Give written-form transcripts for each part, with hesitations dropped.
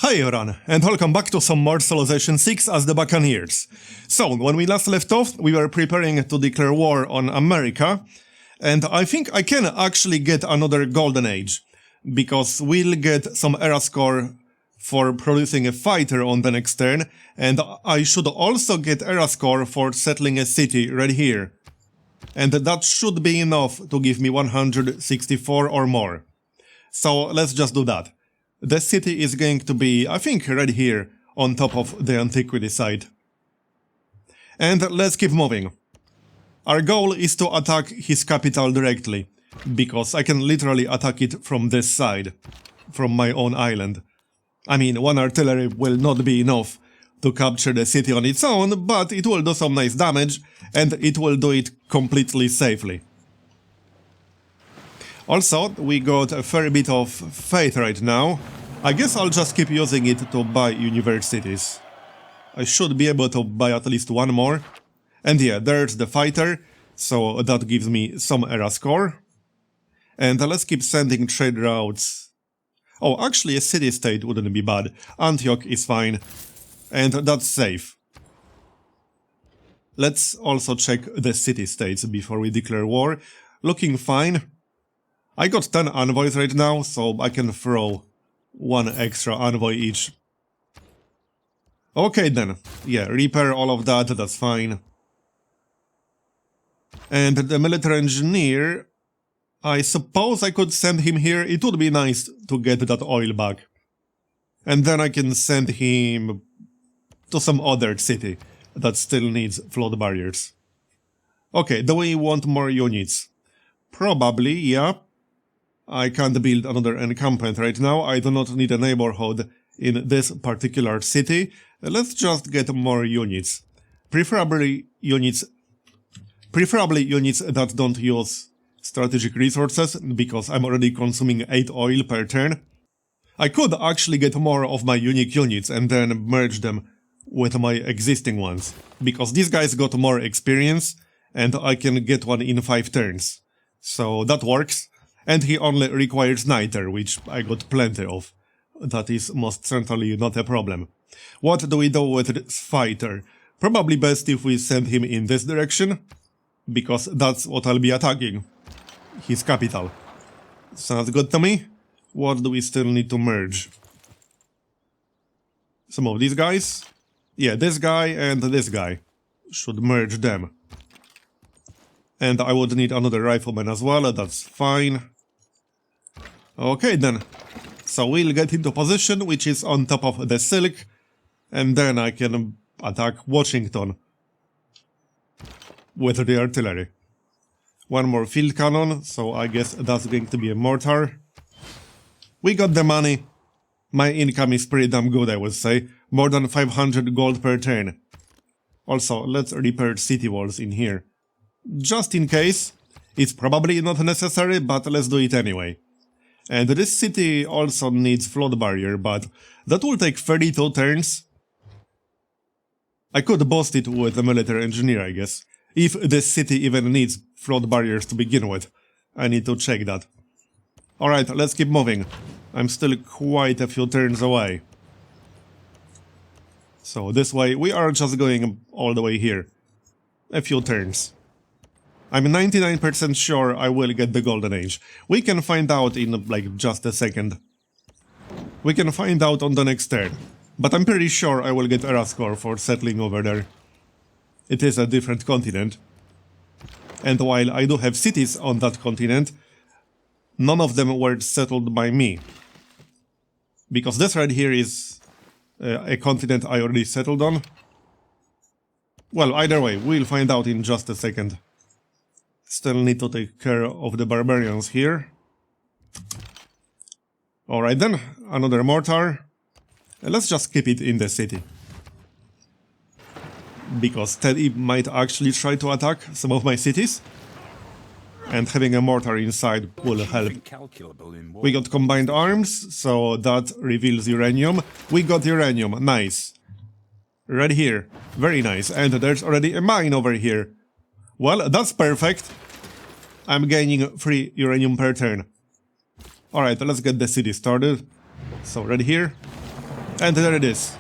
Hi everyone, and welcome back to some more Civilization 6 as the Buccaneers. So, when we last left off, we were preparing to declare war on America, and I think I can actually get another golden age, because we'll get some era score for producing a fighter on the next turn, and I should also get era score for settling a city right here. And that should be enough to give me 164 or more. So let's just do that. The city is going to be, I think, right here, on top of the antiquity side. And let's keep moving. Our goal is to attack his capital directly, because I can literally attack it from this side, from my own island. I mean, one artillery will not be enough to capture the city on its own, but it will do some nice damage, and it will do it completely safely. Also, we got a fair bit of faith right now. I guess I'll just keep using it to buy universities. I should be able to buy at least one more. And yeah, there's the fighter, so that gives me some era score. And let's keep sending trade routes. Oh, actually a city-state wouldn't be bad. Antioch is fine. And that's safe. Let's also check the city-states before we declare war. Looking fine. I got 10 envoys right now, so I can throw one extra envoy each. Okay then, yeah, repair all of that, that's fine. And the military engineer, I suppose I could send him here. It would be nice to get that oil back. And then I can send him to some other city that still needs flood barriers. Okay, do we want more units? Probably, yeah. I can't build another encampment right now. I do not need a neighborhood in this particular city. Let's just get more units. Preferably units that don't use strategic resources, because I'm already consuming 8 oil per turn. I could actually get more of my unique units and then merge them with my existing ones, because these guys got more experience and I can get one in 5 turns. So that works. And he only requires niter, which I got plenty of. That is most certainly not a problem. What do we do with this fighter? Probably best if we send him in this direction, because that's what I'll be attacking. His capital. Sounds good to me. What do we still need to merge? Some of these guys? Yeah, this guy and this guy. Should merge them. And I would need another rifleman as well, that's fine. Okay then. So we'll get into position, which is on top of the silk, and then I can attack Washington with the artillery. One more field cannon, so I guess that's going to be a mortar. We got the money. My income is pretty damn good, I would say. More than 500 gold per turn. Also, let's repair city walls in here. Just in case. It's probably not necessary, but let's do it anyway. And this city also needs flood barrier, but that will take 32 turns. I could boost it with a military engineer, I guess. If this city even needs flood barriers to begin with. I need to check that. Alright, let's keep moving. I'm still quite a few turns away. So this way, we are just going all the way here. A few turns. I'm 99% sure I will get the golden age. We can find out in like just a second. We can find out on the next turn. But I'm pretty sure I will get era score for settling over there. It is a different continent. And while I do have cities on that continent, none of them were settled by me. Because this right here is a continent I already settled on. Well, either way, we'll find out in just a second. Still need to take care of the barbarians here. Alright then, another mortar. Let's just keep it in the city. Because Teddy might actually try to attack some of my cities. And having a mortar inside will help. We got combined arms, so that reveals uranium. We got uranium, nice. Right here, very nice. And there's already a mine over here. Well, that's perfect. I'm gaining 3 uranium per turn. Alright, let's get the city started. So, right here. And there it is.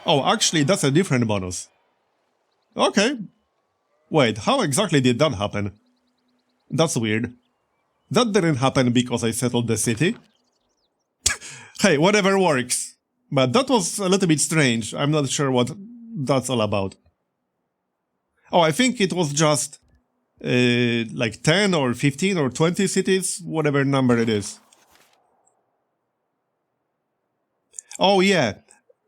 Oh, actually, that's a different bonus. Okay. Wait, how exactly did that happen? That's weird. That didn't happen because I settled the city. Hey, whatever works. But that was a little bit strange. I'm not sure what that's all about. Oh, I think it was just like 10 or 15 or 20 cities, whatever number it is. Oh yeah,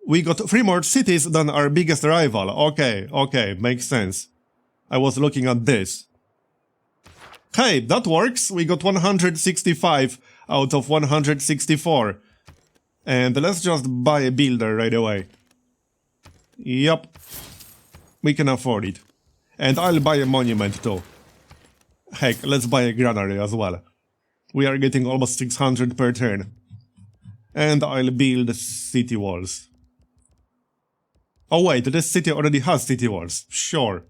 we got 3 more cities than our biggest rival. Okay, makes sense. I was looking at this. Hey, that works. We got 165 out of 164. And let's just buy a builder right away. Yup. We can afford it. And I'll buy a monument too. Heck, let's buy a granary as well. We are getting almost 600 per turn. And I'll build city walls. Oh wait, this city already has city walls. Sure.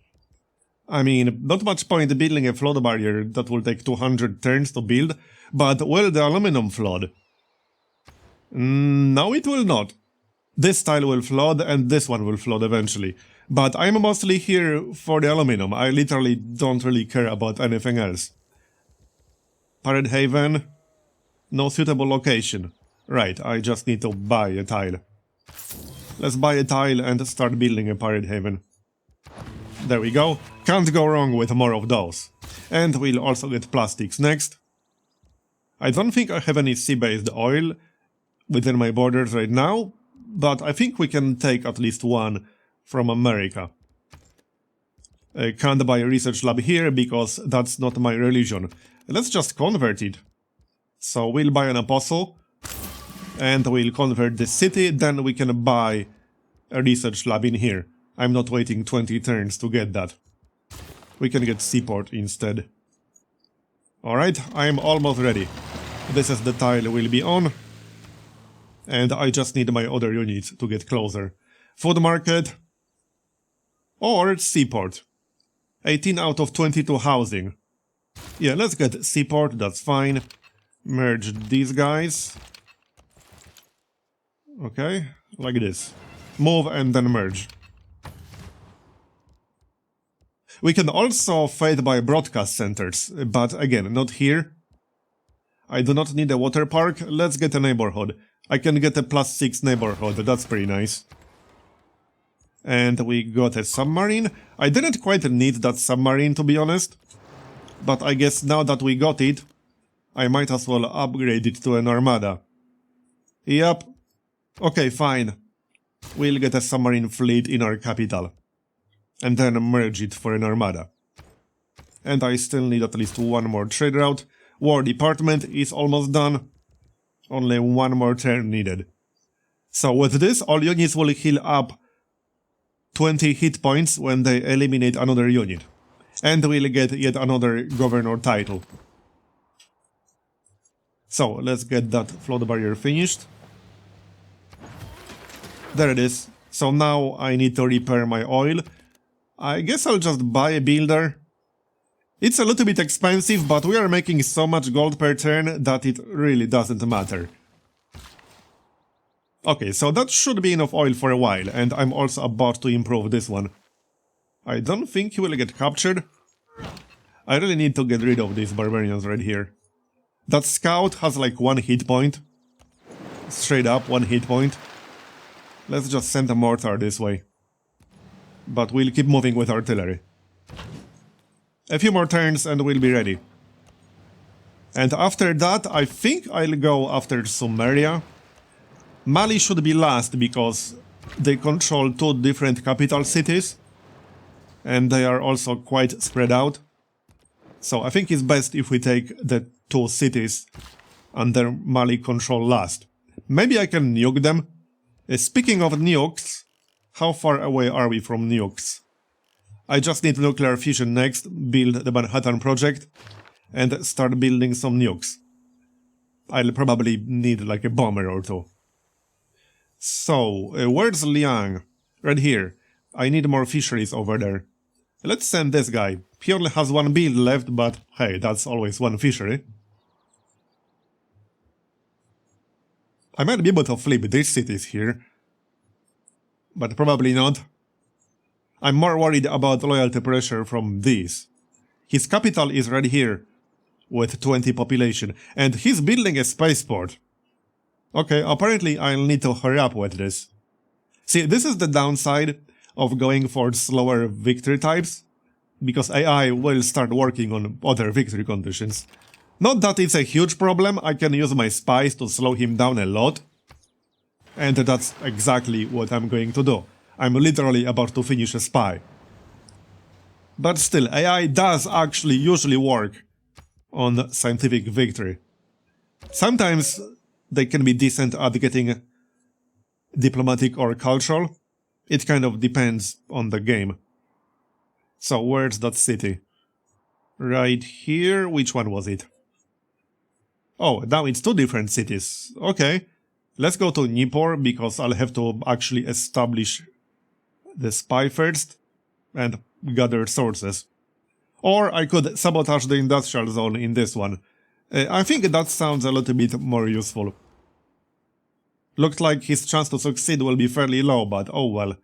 I mean, not much point building a flood barrier that will take 200 turns to build, but will the aluminum flood? No, it will not. This tile will flood and this one will flood eventually. But I'm mostly here for the aluminum. I literally don't really care about anything else. Pirate Haven. No suitable location. Right, I just need to buy a tile. Let's buy a tile and start building a Pirate Haven. There we go. Can't go wrong with more of those. And we'll also get plastics next. I don't think I have any sea-based oil within my borders right now, but I think we can take at least one from America. I can't buy a research lab here because that's not my religion. Let's just convert it. So we'll buy an apostle, and we'll convert the city, then we can buy a research lab in here. I'm not waiting 20 turns to get that. We can get Seaport instead. Alright, I'm almost ready. This is the tile we'll be on. And I just need my other units to get closer. Food market. Or Seaport. 18 out of 22 housing. Yeah, let's get Seaport, that's fine. Merge these guys. Okay, like this. Move and then merge. We can also fade by broadcast centers, but again, not here. I do not need a water park, let's get a neighborhood. I can get a +6 neighborhood, that's pretty nice. And we got a submarine. I didn't quite need that submarine, to be honest. But I guess now that we got it, I might as well upgrade it to an armada. Yep. Okay, fine. We'll get a submarine fleet in our capital. And then merge it for an armada. And I still need at least one more trade route. War department is almost done. Only one more turn needed. So with this, all units will heal up 20 hit points when they eliminate another unit. And we'll get yet another governor title. So, let's get that flood barrier finished. There it is. So now I need to repair my oil. I guess I'll just buy a builder. It's a little bit expensive, but we are making so much gold per turn that it really doesn't matter. Okay, so that should be enough oil for a while, and I'm also about to improve this one. I don't think he will get captured. I really need to get rid of these barbarians right here. That scout has like 1 hit point. Straight up 1 hit point. Let's just send a mortar this way. But we'll keep moving with artillery. A few more turns and we'll be ready. And after that, I think I'll go after Sumeria. Mali should be last because they control 2 different capital cities. And they are also quite spread out. So I think it's best if we take the 2 cities under Mali control last. Maybe I can nuke them. Speaking of nukes, how far away are we from nukes? I just need nuclear fusion next, build the Manhattan Project, and start building some nukes. I'll probably need like a bomber or 2. So, where's Liang? Right here. I need more fisheries over there. Let's send this guy. He only has 1 build left, but hey, that's always 1 fishery. I might be able to flip these cities here, but probably not. I'm more worried about loyalty pressure from these. His capital is right here, with 20 population, and he's building a spaceport. Okay, apparently I'll need to hurry up with this. See, this is the downside of going for slower victory types, because AI will start working on other victory conditions. Not that it's a huge problem, I can use my spies to slow him down a lot. And that's exactly what I'm going to do. I'm literally about to finish a spy. But still, AI does actually usually work on scientific victory. Sometimes they can be decent at getting diplomatic or cultural. It kind of depends on the game. So where's that city? Right here? Which one was it? Oh, now it's two different cities. Okay. Let's go to Nipor, because I'll have to actually establish the spy first and gather sources. Or I could sabotage the industrial zone in this one. I think that sounds a little bit more useful. Looks like his chance to succeed will be fairly low, but oh well.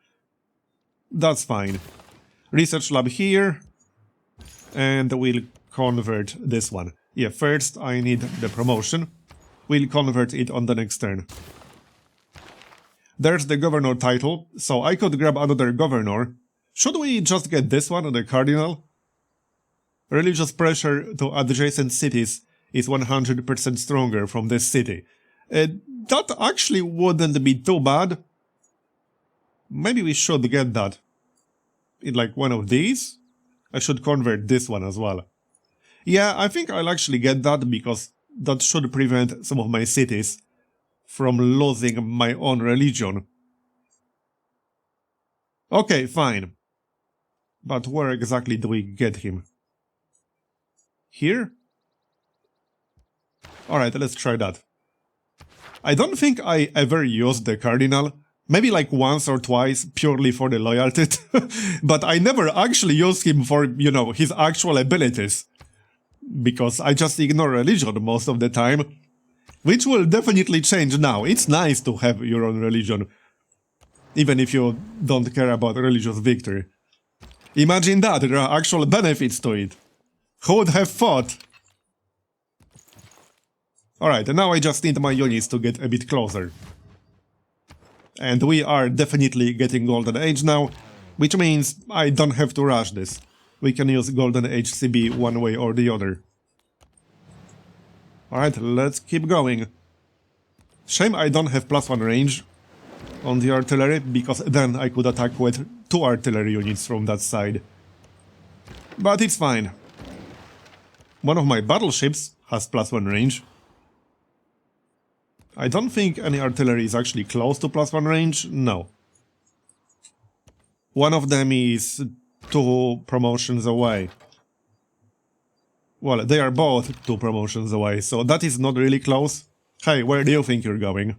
That's fine. Research lab here. And we'll convert this one. Yeah, first I need the promotion. We'll convert it on the next turn. There's the governor title, so I could grab another governor. Should we just get this one, the cardinal? Religious pressure to adjacent cities is 100% stronger from this city. That actually wouldn't be too bad. Maybe we should get that. In like one of these? I should convert this one as well. Yeah, I think I'll actually get that, because that should prevent some of my cities from losing my own religion. Okay, fine. But where exactly do we get him? Here? Alright, let's try that. I don't think I ever used the cardinal. Maybe like once or twice, purely for the loyalty. But I never actually used him for, you know, his actual abilities. Because I just ignore religion most of the time. Which will definitely change now. It's nice to have your own religion. Even if you don't care about religious victory. Imagine that, there are actual benefits to it. Who would have thought? Alright, now I just need my units to get a bit closer. And we are definitely getting Golden Age now, which means I don't have to rush this. We can use Golden Age CB one way or the other. Alright, let's keep going. Shame I don't have +1 range on the artillery, because then I could attack with 2 artillery units from that side. But it's fine. One of my battleships has +1 range. I don't think any artillery is actually close to +1 range, no. One of them is 2 promotions away. Well, they are both 2 promotions away, so that is not really close. Hey, where do you think you're going?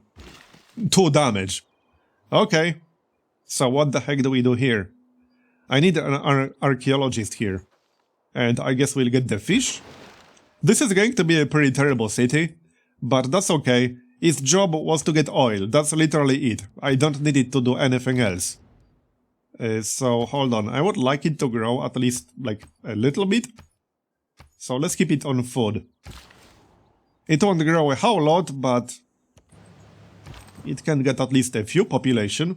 2 damage. Okay. So what the heck do we do here? I need an archaeologist here. And I guess we'll get the fish? This is going to be a pretty terrible city, but that's okay. Its job was to get oil, that's literally it. I don't need it to do anything else. So, hold on, I would like it to grow at least, like, a little bit. So let's keep it on food. It won't grow a whole lot, but it can get at least a few population.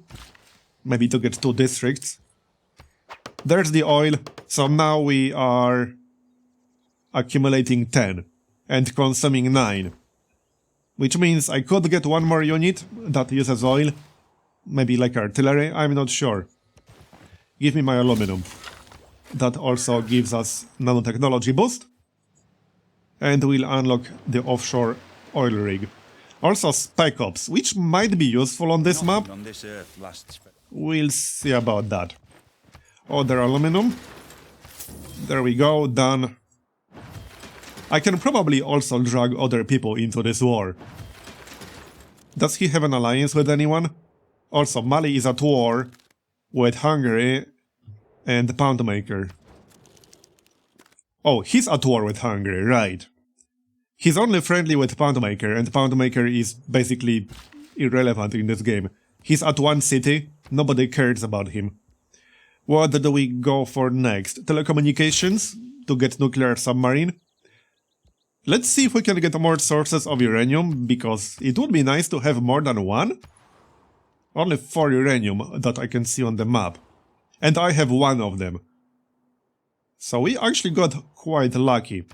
Maybe to get 2 districts. There's the oil, so now we are accumulating 10 and consuming 9. Which means I could get 1 more unit that uses oil. Maybe like artillery, I'm not sure. Give me my aluminum. That also gives us nanotechnology boost. And we'll unlock the offshore oil rig. Also Spec Ops, which might be useful on this map. We'll see about that. Other aluminum. There we go, done. I can probably also drag other people into this war. Does he have an alliance with anyone? Also, Mali is at war with Hungary and Poundmaker. Oh, he's at war with Hungary, right. He's only friendly with Poundmaker, and Poundmaker is basically irrelevant in this game. He's at one city, nobody cares about him. What do we go for next? Telecommunications, to get nuclear submarine. Let's see if we can get more sources of uranium, because it would be nice to have more than one. Only 4 uranium that I can see on the map. And I have one of them. So we actually got quite lucky.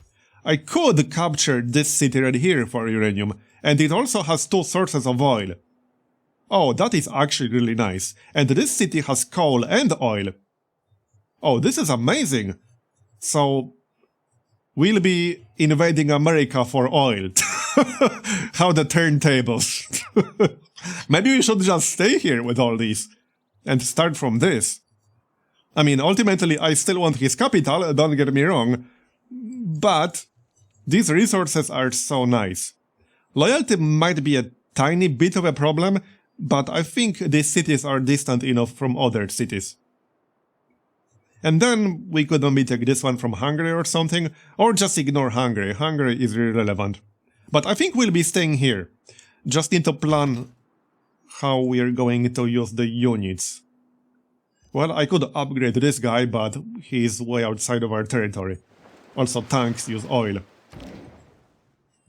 I could capture this city right here for uranium, and it also has 2 sources of oil. Oh, that is actually really nice. And this city has coal and oil. Oh, this is amazing. So, we'll be invading America for oil. How the turntables. Maybe we should just stay here with all these and start from this. I mean, ultimately, I still want his capital, don't get me wrong, but these resources are so nice. Loyalty might be a tiny bit of a problem, but I think these cities are distant enough from other cities. And then we could maybe take this one from Hungary or something, or just ignore Hungary. Hungary is irrelevant. But I think we'll be staying here. Just need to plan how we are going to use the units. Well, I could upgrade this guy, but he is way outside of our territory. Also, tanks use oil.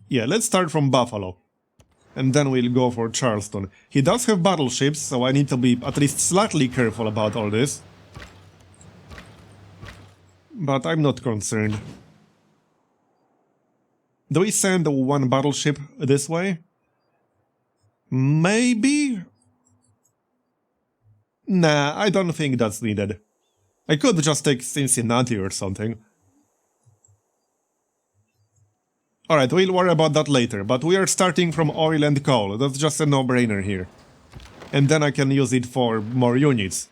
Yeah, let's start from Buffalo. And then we'll go for Charleston. He does have battleships, so I need to be at least slightly careful about all this. But I'm not concerned. Do we send one battleship this way? Maybe? Nah, I don't think that's needed. I could just take Cincinnati or something. Alright, we'll worry about that later, but we are starting from oil and coal. That's just a no-brainer here. And then I can use it for more units.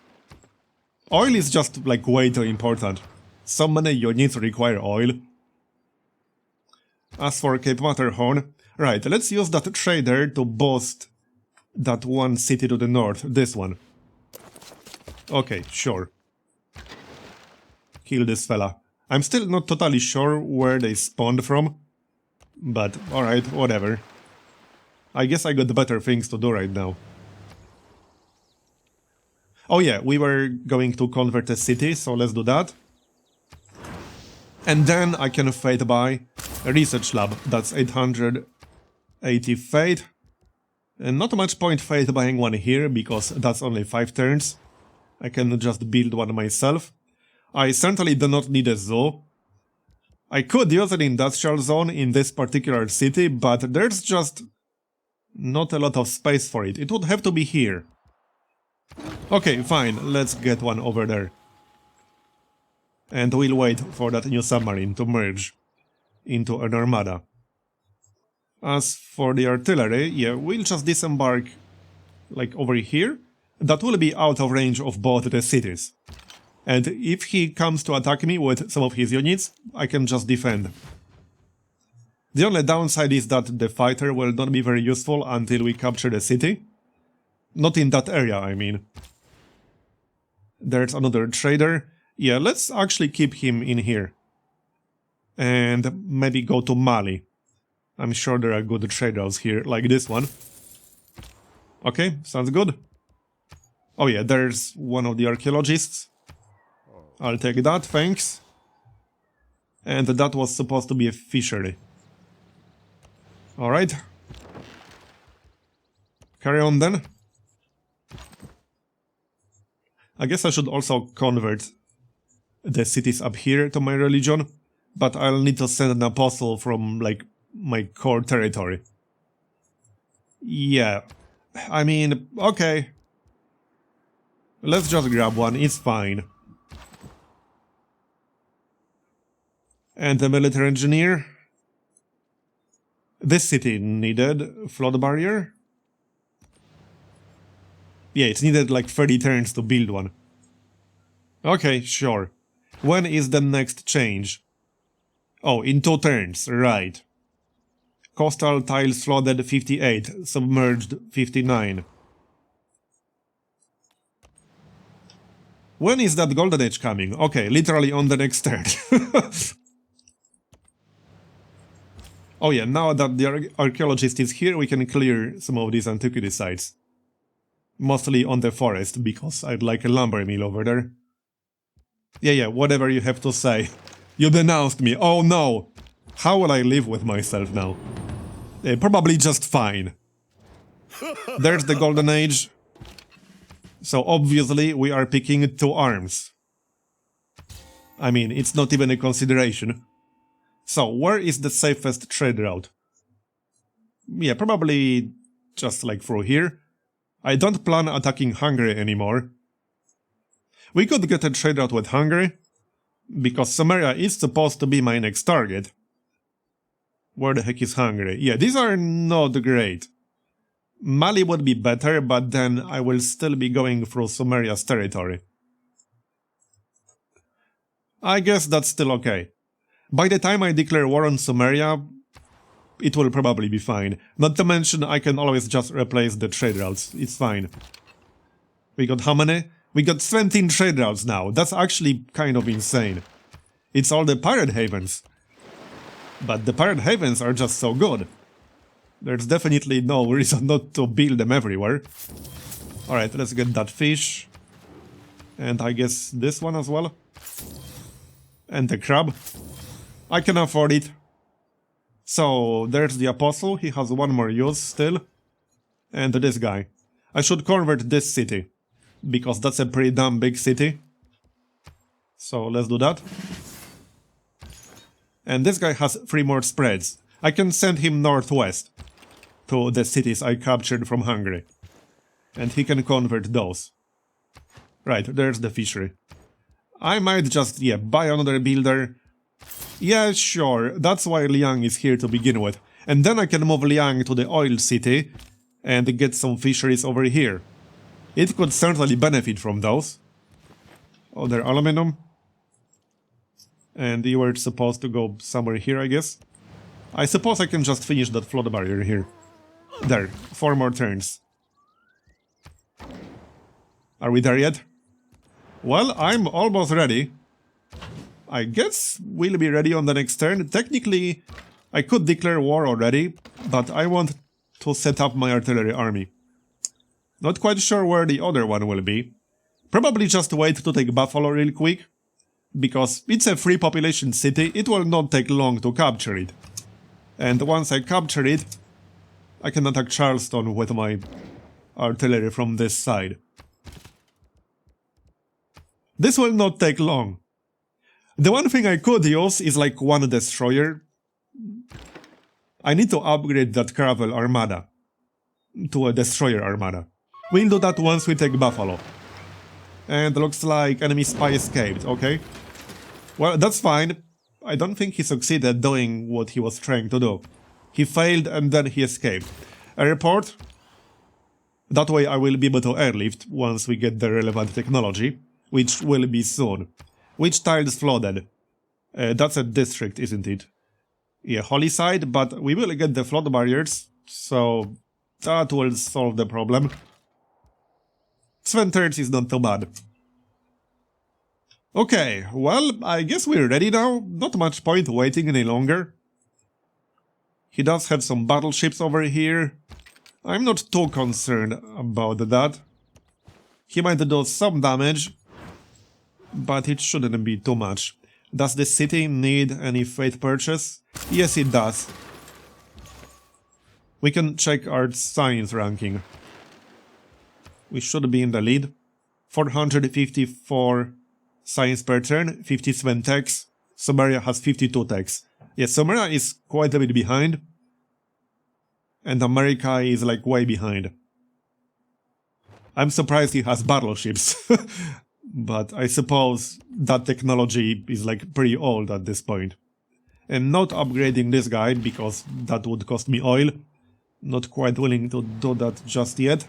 Oil is just, like, way too important. So many units require oil. As for Cape Matterhorn, right, let's use that trader to boost that one city to the north, this one. Okay, sure. Kill this fella. I'm still not totally sure where they spawned from, but alright, whatever. I guess I got better things to do right now. Oh yeah, we were going to convert a city, so let's do that. And then I can fate buy a research lab. That's 880 fate. And not much point fate buying one here, because that's only 5 turns. I can just build one myself. I certainly do not need a zoo. I could use an industrial zone in this particular city, but there's just not a lot of space for it. It would have to be here. Okay, fine, let's get one over there. And we'll wait for that new submarine to merge into an armada. As for the artillery, yeah, we'll just disembark, like, over here. That will be out of range of both the cities. And if he comes to attack me with some of his units, I can just defend. The only downside is that the fighter will not be very useful until we capture the city. Not in that area, I mean. There's another trader. Yeah, let's actually keep him in here. And maybe go to Mali. I'm sure there are good traders here, like this one. Okay, sounds good. Oh yeah, there's one of the archaeologists. I'll take that, thanks. And that was supposed to be a fishery. Alright. Carry on then. I guess I should also convert the cities up here to my religion, but I'll need to send an apostle from, like, my core territory. Yeah, I mean, okay. Let's just grab one, it's fine. And the military engineer. This city needed flood barrier. Yeah, it needed like 30 turns to build one. Okay, sure. When is the next change? Oh, in 2 turns, right. Coastal tiles flooded 58, submerged 59. When is that golden age coming? Okay, literally on the next turn. Oh yeah, now that the archaeologist is here, we can clear some of these antiquity sites. Mostly on the forest, because I'd like a lumber mill over there. Yeah, whatever you have to say. You denounced me, oh no! How will I live with myself now? Probably just fine. There's the Golden Age. So obviously we are picking 2 arms. I mean, it's not even a consideration. So, where is the safest trade route? Yeah, probably just like through here. I don't plan attacking Hungary anymore. We could get a trade route with Hungary, because Samaria is supposed to be my next target. Where the heck is Hungary? Yeah, these are not great. Mali would be better, but then I will still be going through Samaria's territory. I guess that's still okay. By the time I declare war on Samaria, it will probably be fine. Not to mention, I can always just replace the trade routes. It's fine. We got how many? We got 17 trade routes now. That's actually kind of insane. It's all the pirate havens. But the pirate havens are just so good. There's definitely no reason not to build them everywhere. Alright, let's get that fish. And I guess this one as well. And the crab. I can afford it. So, there's the apostle, he has one more use still. And this guy. I should convert this city, because that's a pretty damn big city. So, let's do that. And this guy has 3 more spreads. I can send him northwest, to the cities I captured from Hungary. And he can convert those. Right, there's the fishery. I might just, buy another builder. Yeah, sure, that's why Liang is here to begin with. And then I can move Liang to the oil city and get some fisheries over here. It could certainly benefit from those. Other aluminum. And you were supposed to go somewhere here, I guess. I suppose I can just finish that flood barrier here. There, 4 more turns. Are we there yet? Well, I'm almost ready. I guess we'll be ready on the next turn. Technically, I could declare war already, but I want to set up my artillery army. Not quite sure where the other one will be. Probably just wait to take Buffalo real quick, because it's a free population city, it will not take long to capture it. And once I capture it, I can attack Charleston with my artillery from this side. This will not take long. The one thing I could use is like one destroyer. I need to upgrade that Caravel armada to a destroyer armada. We'll do that once we take Buffalo. And looks like enemy spy escaped, okay. Well, that's fine. I don't think he succeeded doing what he was trying to do. He failed and then he escaped. A report. That way I will be able to airlift once we get the relevant technology, which will be soon. Which tile is flooded? That's a district, isn't it? Yeah, Holy Side, but we will get the flood barriers, so that will solve the problem. 7 turns is not too bad. Okay, well, I guess we're ready now. Not much point waiting any longer. He does have some battleships over here. I'm not too concerned about that. He might do some damage, but it shouldn't be too much. Does this city need any freight purchase? Yes, it does. We can check our science ranking. We should be in the lead. 454 science per turn, 57 techs. Samaria has 52 techs. Yes, Samaria is quite a bit behind. And America is like way behind. I'm surprised he has battleships. But I suppose that technology is like pretty old at this point. And not upgrading this guy because that would cost me oil. Not quite willing to do that just yet.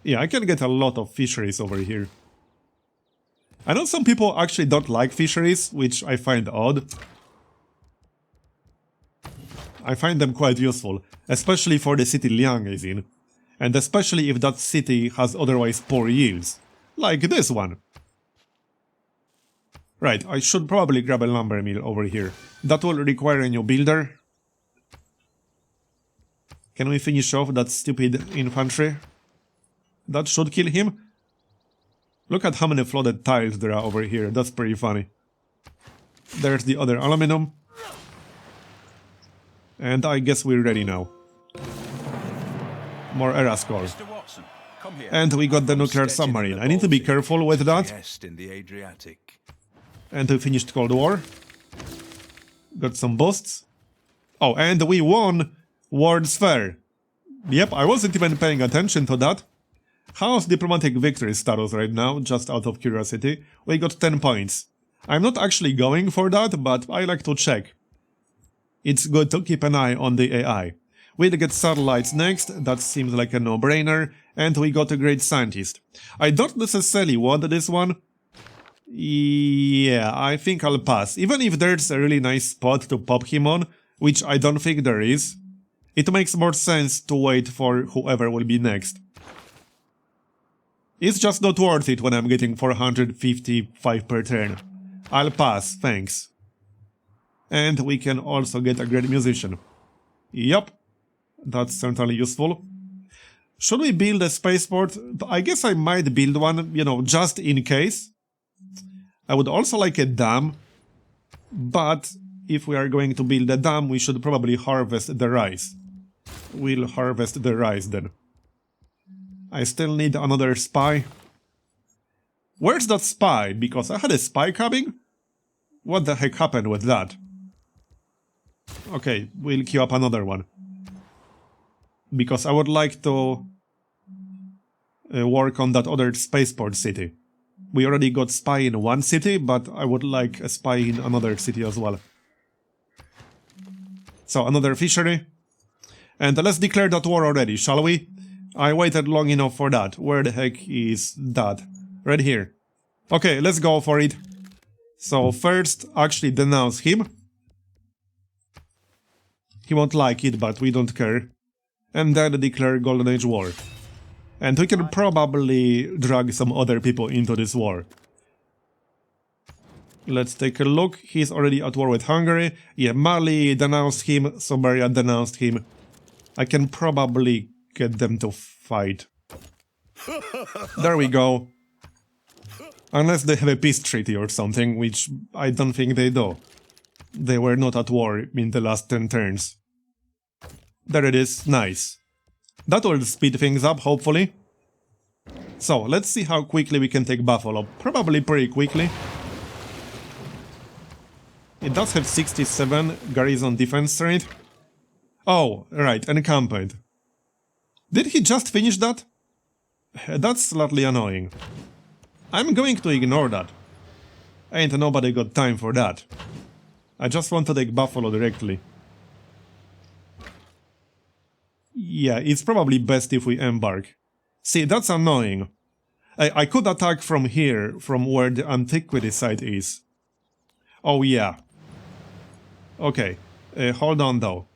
Yeah, I can get a lot of fisheries over here. I know some people actually don't like fisheries, which I find odd. I find them quite useful, especially for the city Liang is in. And especially if that city has otherwise poor yields. Like this one. Right, I should probably grab a lumber mill over here. That will require a new builder. Can we finish off that stupid infantry? That should kill him. Look at how many flooded tiles there are over here. That's pretty funny. There's the other aluminum. And I guess we're ready now. More era score. And we got the nuclear submarine. I need to be careful with that. And we finished Cold War. Got some boosts. Oh, and we won World's Fair. Yep, I wasn't even paying attention to that. How's diplomatic victory status right now, just out of curiosity? We got 10 points. I'm not actually going for that, but I like to check. It's good to keep an eye on the AI. We'll get satellites next, that seems like a no-brainer, and we got a great scientist. I don't necessarily want this one. Yeah, I think I'll pass. Even if there's a really nice spot to pop him on, which I don't think there is, it makes more sense to wait for whoever will be next. It's just not worth it when I'm getting 455 per turn. I'll pass, thanks. And we can also get a great musician. Yup, that's certainly useful. Should we build a spaceport? I guess I might build one, you know, just in case. I would also like a dam, but if we are going to build a dam, we should probably harvest the rice. We'll harvest the rice then. I still need another spy. Where's that spy? Because I had a spy coming? What the heck happened with that? Okay, we'll queue up another one. Because I would like to work on that other spaceport city. We already got spy in one city, but I would like a spy in another city as well. So, another fishery. And let's declare that war already, shall we? I waited long enough for that. Where the heck is that? Right here. Okay, let's go for it. So, first, actually denounce him. He won't like it, but we don't care. And then declare Golden Age War. And we can probably drag some other people into this war. Let's take a look. He's already at war with Hungary. Yeah, Mali denounced him, Somalia denounced him. I can probably get them to fight. There we go. Unless they have a peace treaty or something, which I don't think they do. They were not at war in the last 10 turns. There it is, nice. That will speed things up, hopefully. So, let's see how quickly we can take Buffalo. Probably pretty quickly. It does have 67 garrison defense rate. Oh, right, encampment. Did he just finish that? That's slightly annoying. I'm going to ignore that. Ain't nobody got time for that. I just want to take Buffalo directly. Yeah, it's probably best if we embark. See, that's annoying. I could attack from here, from where the antiquity site is. Oh yeah. Okay, hold on though.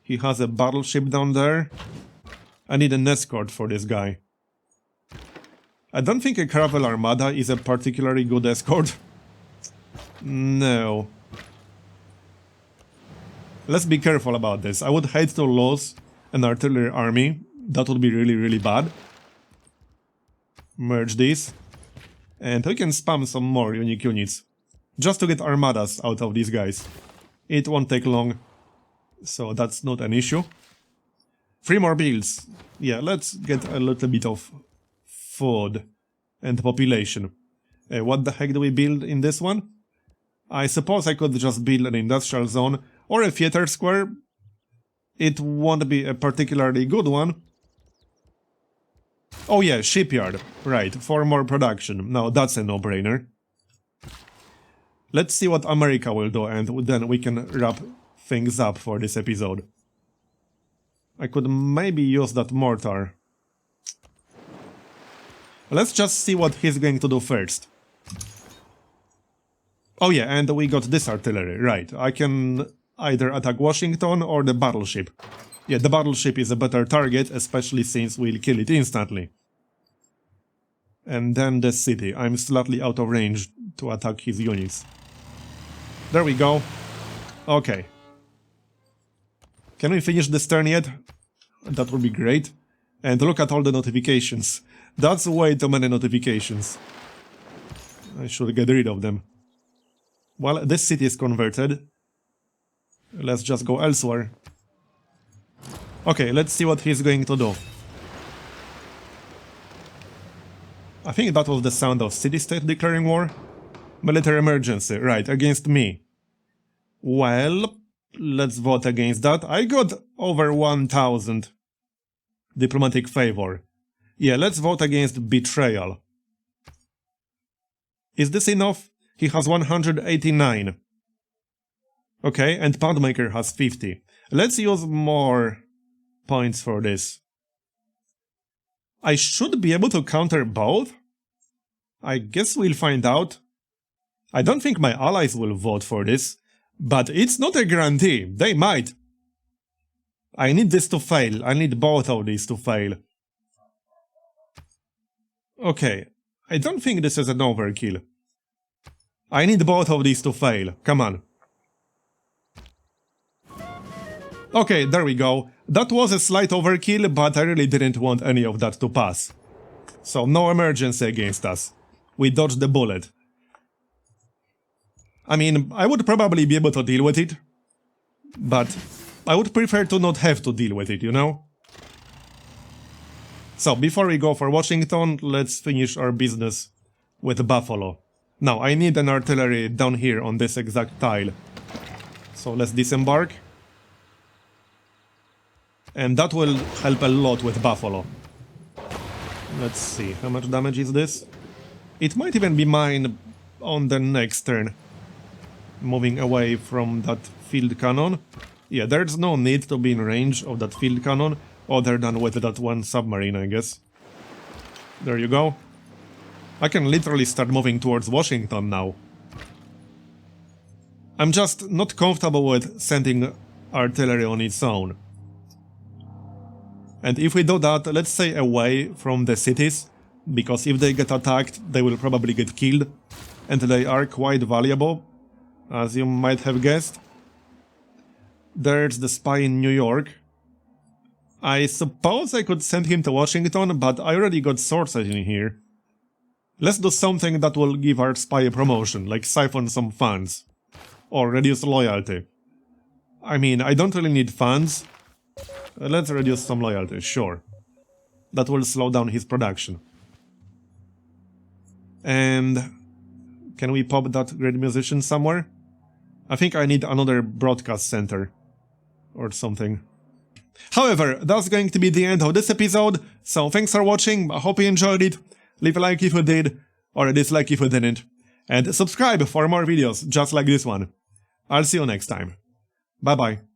He has a battleship down there. I need an escort for this guy. I don't think a Caravel Armada is a particularly good escort. No. Let's be careful about this. I would hate to lose an artillery army. That would be really, really bad. Merge these. And we can spam some more unique units. Just to get armadas out of these guys. It won't take long. So that's not an issue. 3 more builds. Yeah, let's get a little bit of food and population. What the heck do we build in this one? I suppose I could just build an industrial zone or a theater square. It won't be a particularly good one. Oh yeah, shipyard. Right, for more production. Now that's a no-brainer. Let's see what America will do, and then we can wrap things up for this episode. I could maybe use that mortar. Let's just see what he's going to do first. Oh yeah, and we got this artillery, right. I can either attack Washington or the battleship. Yeah, the battleship is a better target, especially since we'll kill it instantly. And then the city. I'm slightly out of range to attack his units. There we go. Okay. Can we finish this turn yet? That would be great. And look at all the notifications. That's way too many notifications. I should get rid of them. Well, this city is converted. Let's just go elsewhere. Okay, let's see what he's going to do. I think that was the sound of city-state declaring war. Military emergency, right, against me. Well, let's vote against that. I got over 1,000 diplomatic favor. Yeah, let's vote against betrayal. Is this enough? He has 189. Okay, and Poundmaker has 50. Let's use more points for this. I should be able to counter both? I guess we'll find out. I don't think my allies will vote for this, but it's not a guarantee. They might. I need this to fail. I need both of these to fail. Okay, I don't think this is an overkill. I need both of these to fail. Come on. Okay, there we go. That was a slight overkill, but I really didn't want any of that to pass. So no emergency against us. We dodged the bullet. I mean, I would probably be able to deal with it, but I would prefer to not have to deal with it, you know? So, before we go for Washington, let's finish our business with Buffalo. Now, I need an artillery down here on this exact tile. So let's disembark. And that will help a lot with Buffalo. Let's see, how much damage is this? It might even be mine on the next turn. Moving away from that field cannon. Yeah, there's no need to be in range of that field cannon, other than with that one submarine, I guess. There you go. I can literally start moving towards Washington now. I'm just not comfortable with sending artillery on its own. And if we do that, let's say away from the cities, because if they get attacked, they will probably get killed, and they are quite valuable, as you might have guessed. There's the spy in New York. I suppose I could send him to Washington, but I already got sources in here. Let's do something that will give our spy a promotion, like siphon some funds. Or reduce loyalty. I mean, I don't really need funds. Let's reduce some loyalty, sure. That will slow down his production. And can we pop that great musician somewhere? I think I need another broadcast center. Or something. However, that's going to be the end of this episode, so thanks for watching, I hope you enjoyed it. Leave a like if you did, or a dislike if you didn't. And subscribe for more videos just like this one. I'll see you next time. Bye bye.